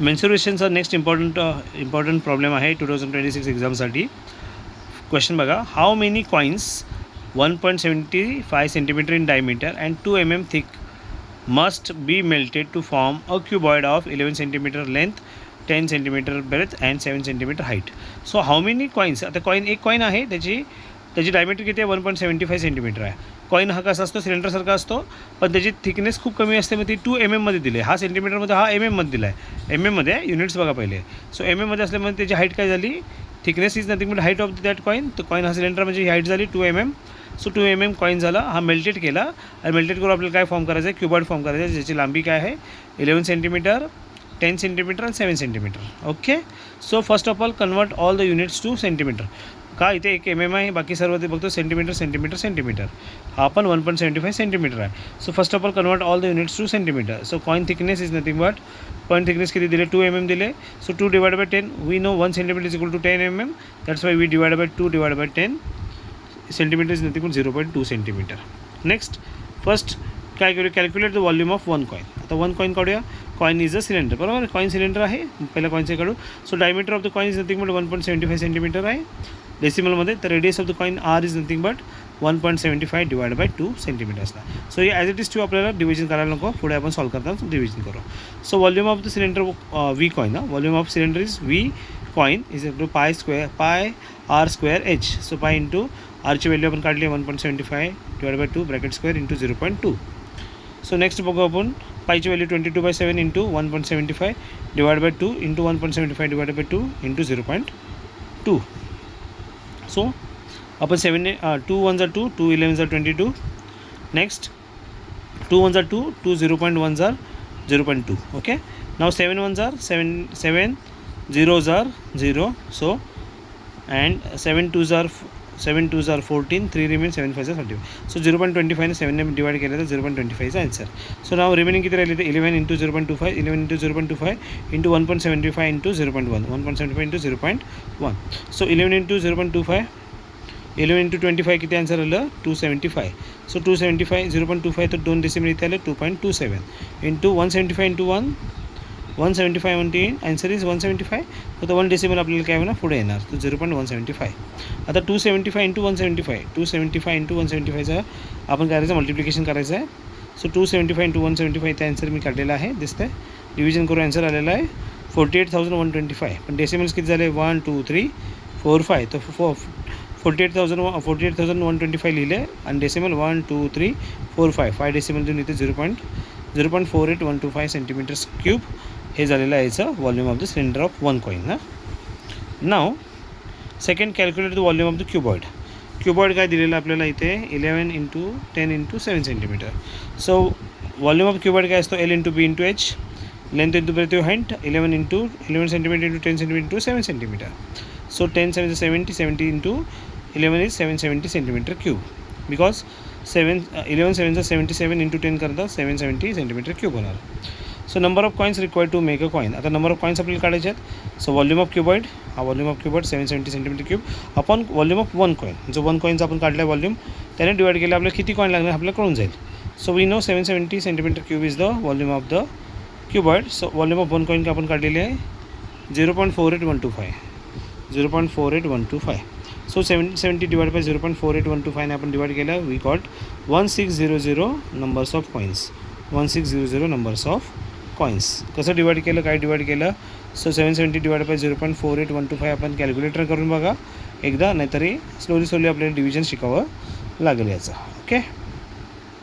मेन्सुरेशनचा next important problem आहे 2026 एक्झामसाठी. Question बघा, how many coins 1.75 centimetre in diameter and 2 mm thick must be melted to form a cuboid of 11 centimetre length, 10 centimetre breadth and 7 centimetre height. So how many coins, आता एक coin आहे, त्याची diameter किती आहे, 1.75 centimetre आहे. Coin हा कसा असतो, सिलेंडरसारखा असतो, पण त्याची थिकनेस खूप कमी असते. मग ती 2 mm मध्ये दिली आहे. हा सेंटीमीटरमध्ये, हा mm मध्ये दिला आहे. mm मध्ये युनिट्स बघा पहिले. सो mm मध्ये असल्यामुळे त्याची हाईट काय झाली, thickness is nothing but height of that coin. तो कॉइन हा सिलेंडर म्हणजे ही हाईट झाली 2 mm. सो 2 mm कॉइन झाला, हा मेल्टेड केला आणि मेल्टेड करून आपल्याला काय फॉर्म करायचं आहे, क्यूबॉइड फॉर्म करायचं आहे, ज्याची लांबी काय आहे 11 सेंटीमीटर, 10 सेंटीमीटर आणि 7 centimetre. Okay. So first of all convert all the units to centimetre. का इथे एक mm आहे, बाकी सर्व ते बघतो सेंटीमीटर. हा पण 1.75 सेंटीमीटर आहे. So first of all convert all the units to centimetre. So coin thickness is nothing but, coin thickness किती दिले, 2 mm दिले. So 2 divide by 10, we know 1 centimetre is equal to 10 mm. That's why we divide by 2 divide by 10 centimetre is nothing but 0.2 centimetre. Next first काय करूया, calculate the volume of one coin. आता one coin काढूया. Coin is a cylinder, बरोबर. Coin cylinder आहे, पहिल्या कॉइनचे काढू. So diameter of the coin is nothing but 1.75 centimetre आहे डेसिमलमध्ये. तर radius of the coin R is nothing but 1.75 divide by 2 centimetre असला. So as it is to आपल्याला डिव्हिजन करायला नको, पुढे आपण सॉल्व करताना डिव्हिजन करू. So volume of the cylinder V coin, volume of cylinder is V coin is equal to पाय R square H. So pi into आरची व्हॅल्यू आपण काढली 1.75 divide by 2 bracket square into 0.2. So next बघू आपण, पायची value 22/7 into 1.75 divide by 2 into 1.75 divide by 2 into 0.2. So आपण 2 1 जार 2, 2 11 जार 22. नेक्स्ट 2 1 जार 2, 2 0.1 जार 0.2. ओके. नाव 7 1 जार 7 0 जार 0. So and 7 2 jar 14, 3 remain, 7 5 jar 35. So 0.25 ने 7 ने डिवाइड केलं तर 0.25चा आन्सर. सो नाव रिमेनिंग किती राहिले, 11 into 0.25, 11 into 0.25 into 1.75 into 0.1, 1.75 into 0.1. So 11 into 0.25, 11 into 25 किती आन्सर आलं, 275. सो 275 0.25 तर 2 डेसिमल इथे आलं 2.27 इंटू 175 इंटू 175 म्हणते आन्सर इज 175. तर 1 डेसिमल आपल्याला काय होणार, पुढे येणार, तर 0.175. आता 275 इंटू 175, 275 इंटू 175चा आपण करायचं मल्टिप्लिकेशन करायचं आहे. सो 275 इंटू 175 इथे आन्सर मी काढलेला आहे, दिसतं आहे. डिव्हिजन करून आन्सर आलेला आहे 48,125. पण डेसिमल्स किती झाले, 1 2 3 4 5. तर 48,125 लिहिले आणि डेसिमल 1 2 3 4 5 डेसिमल देऊन इथे 0.48125 सेंटीमीटर्स क्यूब हे झालेलं आहे याचं volume of the cylinder of one coin. Now second, calculate the volume of the cuboid. Cuboid काय दिलेलं आपल्याला इथे 11 into 10 into 7 centimetre. So volume of cuboid काय असतो, L into B into H, length into breadth height, 11 centimetre into 10 centimetre into 7 centimetre. So 10 7 70, 70 into 11 is 770 centimetre cube. Because 11 7 77 into 10 करता 770 centimetre cube होणार. So number of coins required to make a coin. आता number of coins आपल्याला काढायचे आहेत. So volume of cuboid, हा volume of cuboid 770 centimetre cube आपण volume of one coin, जो one कॉइनचा आपण काढला व्हॉल्यूम, त्याने डिवाइड केलं आपल्याला किती कॉइन लागणार आपल्याला कळून जाईल. So we know 770 centimetre cube is the volume of the cuboid. So volume of one coin आपण काढलेले आहे 0.48125, 0.48125. सो 770 डिवाइड बाय 0.48125 ने आपण डिवाइड केलं, we got 1600 numbers of coins, 1600 numbers of coins. कसं डिवाइड केलं, काय डिवाइड केलं. सो 770 डिवाइड बाय 0.48125 आपण कॅल्क्युलेटर करून बघा एकदा, नाहीतरी स्लोली आपल्याला डिव्हिजन शिकावं लागेल याचं. ओके.